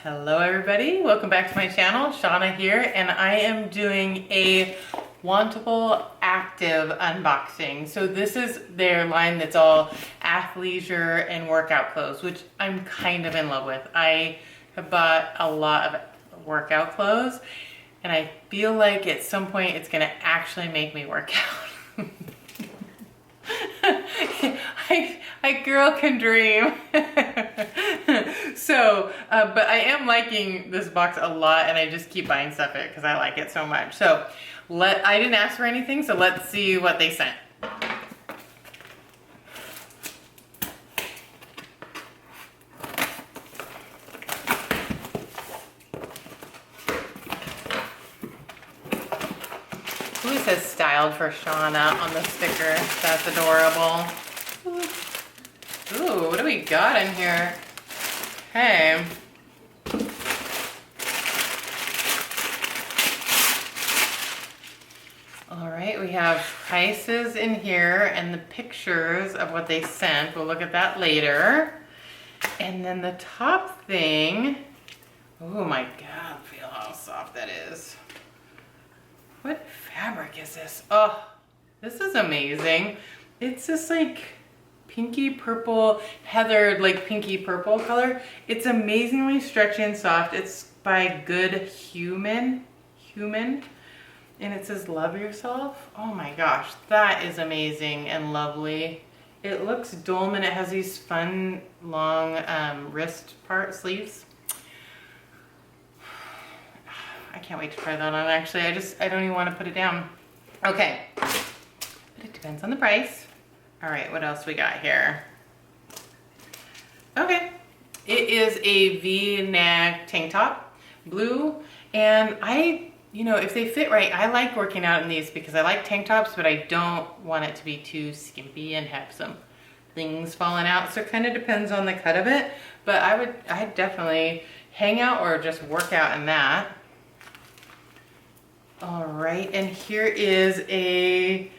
Hello everybody, welcome back to my channel. Shawna here, and I am doing a Wantable active unboxing. So this is their line that's all athleisure and workout clothes, which I'm kind of in love with. I have bought a lot of workout clothes, and I feel like at some point it's gonna actually make me work out. I girl can dream. So, but I am liking this box a lot, and I just keep buying stuff it because I like it so much. So I didn't ask for anything, so let's see what they sent. Ooh, it says styled for Shawna on the sticker. That's adorable. Ooh, what do we got in here? Okay. All right, we have prices in here and the pictures of what they sent. We'll look at that later. And then the top thing, oh my God, feel how soft that is. What fabric is this? Oh, this is amazing. It's just like pinky purple, heathered, like pinky purple color. It's amazingly stretchy and soft. It's by hYOUman, and it says love yourself. Oh my gosh, that is amazing and lovely. It looks Dolman. It has these fun long wrist sleeves. I can't wait to try that on. Actually, I don't even want to put it down. Okay, but it depends on the price. All right, what else we got here? Okay, it is a V-neck tank top, blue, and if they fit right, I like working out in these because I like tank tops, but I don't want it to be too skimpy and have some things falling out. So it kind of depends on the cut of it, but I'd definitely hang out or just work out in that. All right, and here is a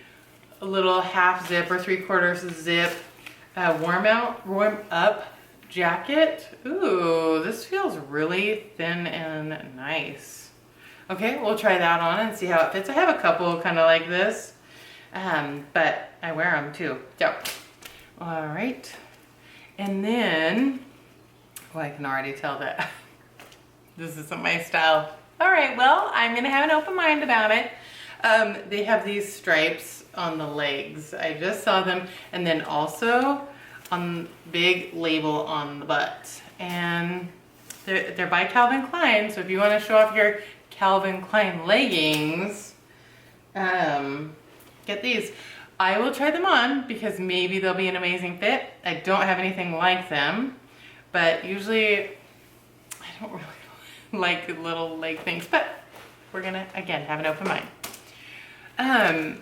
little half zip or 3/4 zip warm up jacket. Ooh, this feels really thin and nice. Okay, we'll try that on and see how it fits. I have a couple kind of like this, but I wear them too. So, all right, and then, I can already tell that this isn't my style. All right, well, I'm gonna have an open mind about it. They have these stripes on the legs. I just saw them, and then also on big label on the butt. And they're by Calvin Kline, so if you want to show off your Calvin Kline leggings, get these. I will try them on because maybe they'll be an amazing fit. I don't have anything like them, but usually I don't really like little leg things, but we're gonna, again, have an open mind.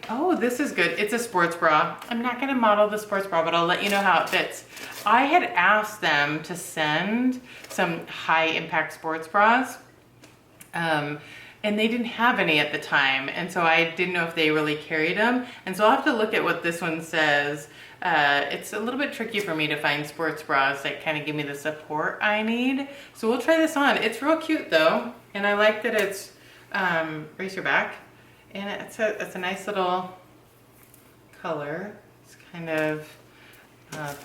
Oh, this is good. It's a sports bra. I'm not gonna model the sports bra, but I'll let you know how it fits. I had asked them to send some high impact sports bras, and they didn't have any at the time, and so I didn't know if they really carried them, and so I'll have to look at what this one says. It's a little bit tricky for me to find sports bras that kind of give me the support I need, so we'll try this on. It's real cute though, and I like that it's racer back, and it's a nice little color. It's kind of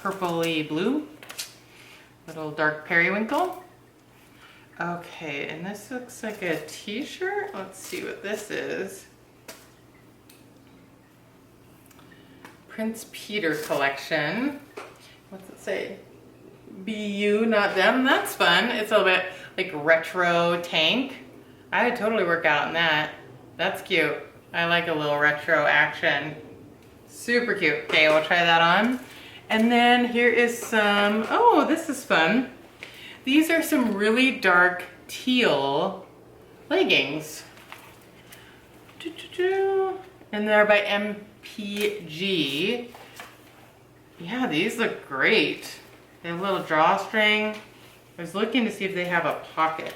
purpley blue, little dark periwinkle. Okay, and this looks like a t-shirt. Let's see what this is. Prince Peter collection. What's it say? Be you, not them. That's fun. It's a little bit like retro tank. I would totally work out in that. That's cute. I like a little retro action. Super cute. Okay, we'll try that on. And then here is some, oh, this is fun. These are some really dark teal leggings. And they're by MPG. Yeah, these look great. They have a little drawstring. I was looking to see if they have a pocket,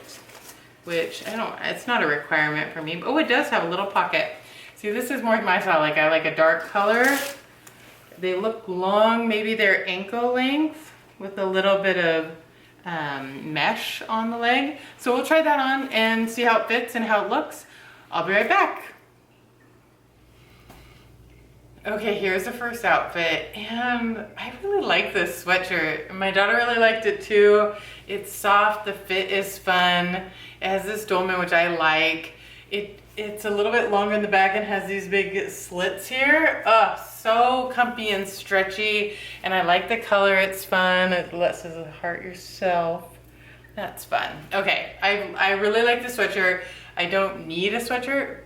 which it's not a requirement for me. Oh, it does have a little pocket. See, this is more my style. Like, I like a dark color. They look long, maybe they're ankle length with a little bit of mesh on the leg. So we'll try that on and see how it fits and how it looks. I'll be right back. Okay, here's the first outfit, and I really like this sweatshirt. My daughter really liked it too. It's soft, the fit is fun. It has this dolman, which I like. It's a little bit longer in the back and has these big slits here. Oh, so comfy and stretchy, and I like the color, it's fun. It lets us heart yourself. That's fun. Okay, I really like the sweatshirt. I don't need a sweatshirt.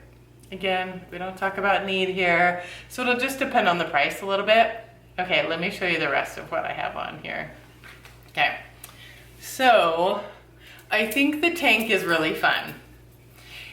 Again, we don't talk about need here, so it'll just depend on the price a little bit. Okay, let me show you the rest of what I have on here. Okay, so I think the tank is really fun.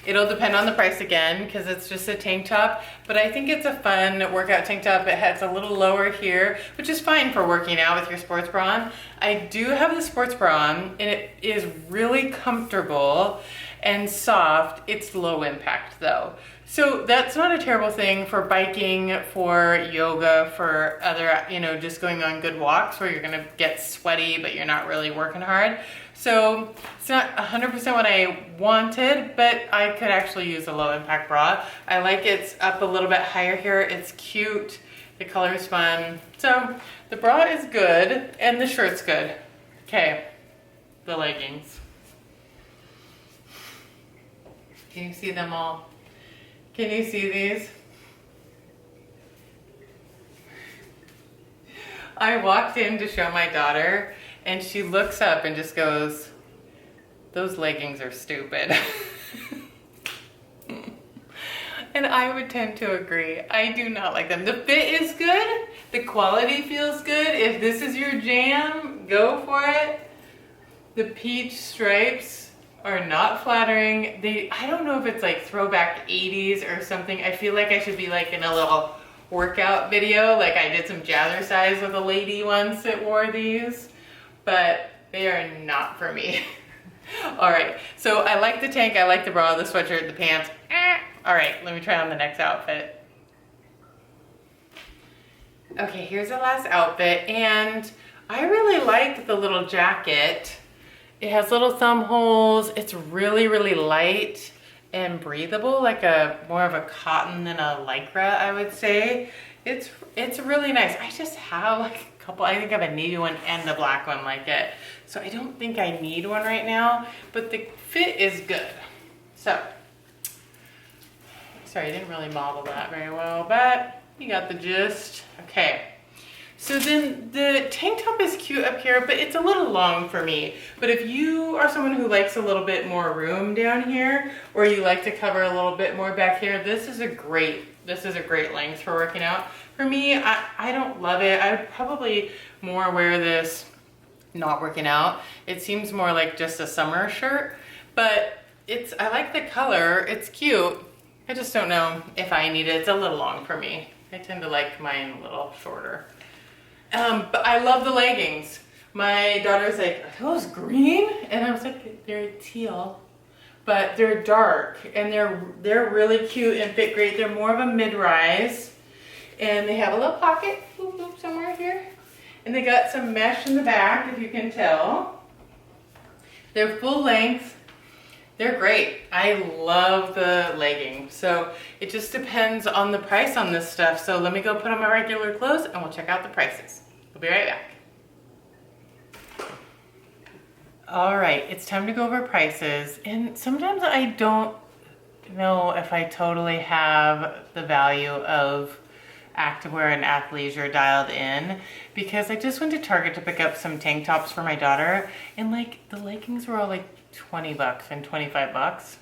It'll depend on the price again, because it's just a tank top, but I think it's a fun workout tank top. It has a little lower here, which is fine for working out with your sports bra on. I do have the sports bra on, and it is really comfortable and soft. It's low impact though. So that's not a terrible thing for biking, for yoga, for other, just going on good walks where you're gonna get sweaty, but you're not really working hard. So it's not 100% what I wanted, but I could actually use a low impact bra. I like it's up a little bit higher here. It's cute. The color is fun. So the bra is good and the shirt's good. Okay, the leggings. Can you see them all? Can you see these? I walked in to show my daughter and she looks up and just goes, "Those leggings are stupid." And I would tend to agree. I do not like them. The fit is good. The quality feels good. If this is your jam, go for it. The peach stripes are not flattering. I don't know if it's like throwback 80s or something. I feel like I should be like in a little workout video. Like I did some jazzercise with a lady once that wore these, but they are not for me. All right, so I like the tank, I like the bra, the sweatshirt, the pants. All right, let me try on the next outfit. Okay, here's the last outfit, and I really like the little jacket. It has little thumb holes. It's really, really light and breathable, like more of a cotton than a lycra, I would say. It's really nice. I just have like a couple, I think I have a navy one and a black one like it. So I don't think I need one right now, but the fit is good. So, sorry, I didn't really model that very well, but you got the gist. Okay. So then the tank top is cute up here, but it's a little long for me. But if you are someone who likes a little bit more room down here, or you like to cover a little bit more back here, this is a great length for working out. For me, I don't love it. I would probably more wear this not working out. It seems more like just a summer shirt, but I like the color, it's cute. I just don't know if I need it. It's a little long for me. I tend to like mine a little shorter. But I love the leggings. My daughter's like, "Are those green?" And I was like, "They're teal, but they're dark and they're really cute and fit great." They're more of a mid-rise, and they have a little pocket somewhere here, and they got some mesh in the back, if you can tell. They're full length. They're great. I love the leggings. So it just depends on the price on this stuff. So let me go put on my regular clothes and we'll check out the prices. We'll be right back. All right, it's time to go over prices. And sometimes I don't know if I totally have the value of activewear and athleisure dialed in, because I just went to Target to pick up some tank tops for my daughter, and like the leggings were all like $20 and $25.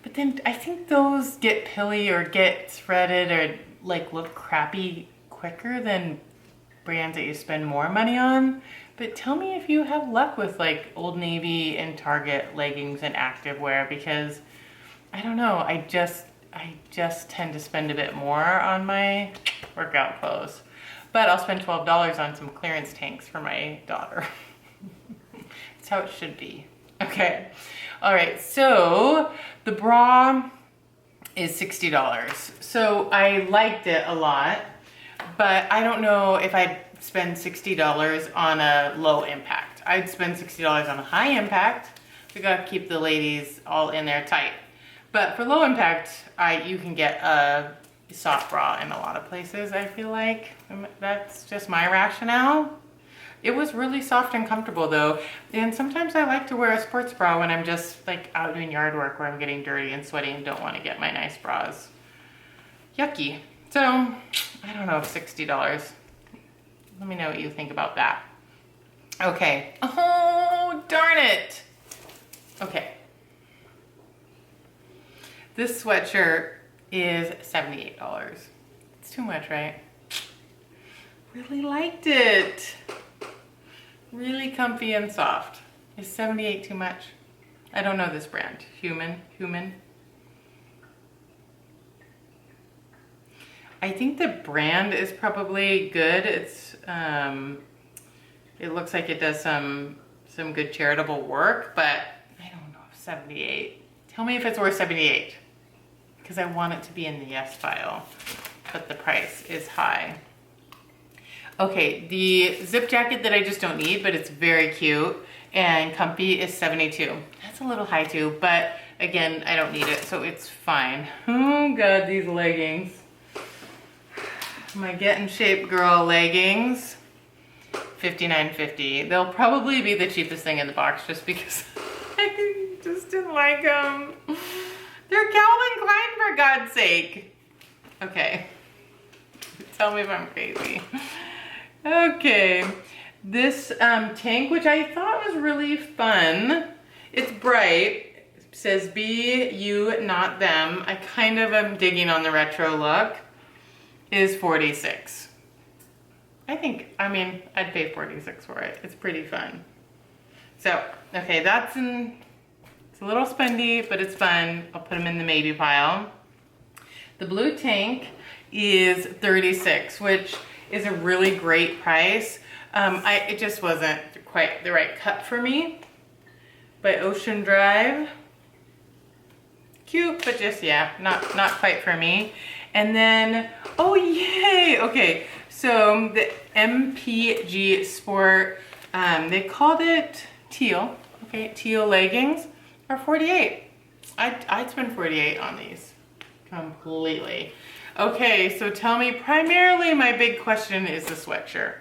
But then I think those get pilly or get threaded or like look crappy quicker than brands that you spend more money on. But tell me if you have luck with like Old Navy and Target leggings and activewear, because I don't know, I just tend to spend a bit more on my workout clothes. But I'll spend $12 on some clearance tanks for my daughter. That's how it should be. Okay, all right, so the bra is $60. So I liked it a lot, but I don't know if I'd spend $60 on a low impact. I'd spend $60 on a high impact. We gotta keep the ladies all in there tight. But for low impact, you can get a soft bra in a lot of places, I feel like. That's just my rationale. It was really soft and comfortable though. And sometimes I like to wear a sports bra when I'm just like out doing yard work where I'm getting dirty and sweaty and don't want to get my nice bras yucky. So I don't know if $60. Let me know what you think about that. Okay. Oh, darn it. Okay. This sweatshirt is $78. It's too much, right? Really liked it. Really comfy and soft. Is $78 too much? I don't know this brand. hYOUman. I think the brand is probably good. It's it looks like it does some good charitable work, but I don't know if 78. Tell me if it's worth 78, because I want it to be in the yes file, but the price is high. Okay, the zip jacket that I just don't need, but it's very cute and comfy, is $72. That's a little high too, but again, I don't need it, so it's fine. Oh God, these leggings. My Get in Shape Girl leggings, $59.50. They'll probably be the cheapest thing in the box just because I just didn't like them. They're Calvin Klein, for God's sake. Okay, tell me if I'm crazy. Okay, this tank, which I thought was really fun. It's bright. It says be you, not them. I kind of am digging on the retro look. Is $46. I mean, I'd pay $46 for it. It's pretty fun. So, okay, it's a little spendy, but it's fun. I'll put them in the maybe pile. The blue tank is $36, which is a really great price. It just wasn't quite the right cut for me. By Ocean Drive. Cute, but just, yeah, not quite for me. And then, oh yay, okay, so the MPG Sport, they called it Teal, okay, Teal leggings are $48. I'd spend $48 on these, completely. Okay, so tell me, primarily my big question is the sweatshirt.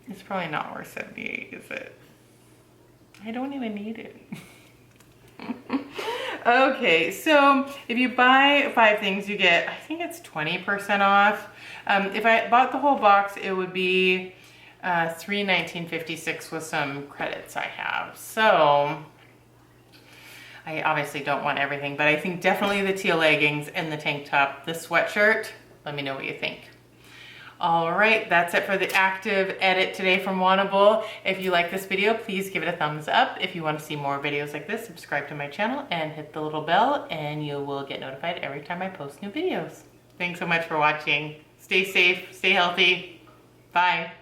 It's probably not worth $78, is it? I don't even need it. Okay, so if you buy 5 things, you get, I think it's 20% off. If I bought the whole box, it would be $319.56 with some credits I have. So I obviously don't want everything, but I think definitely the teal leggings and the tank top, the sweatshirt. Let me know what you think. All right, that's it for the active edit today from Wantable. If you like this video, please give it a thumbs up. If you want to see more videos like this, subscribe to my channel and hit the little bell, and you will get notified every time I post new videos. Thanks so much for watching. Stay safe, stay healthy. Bye.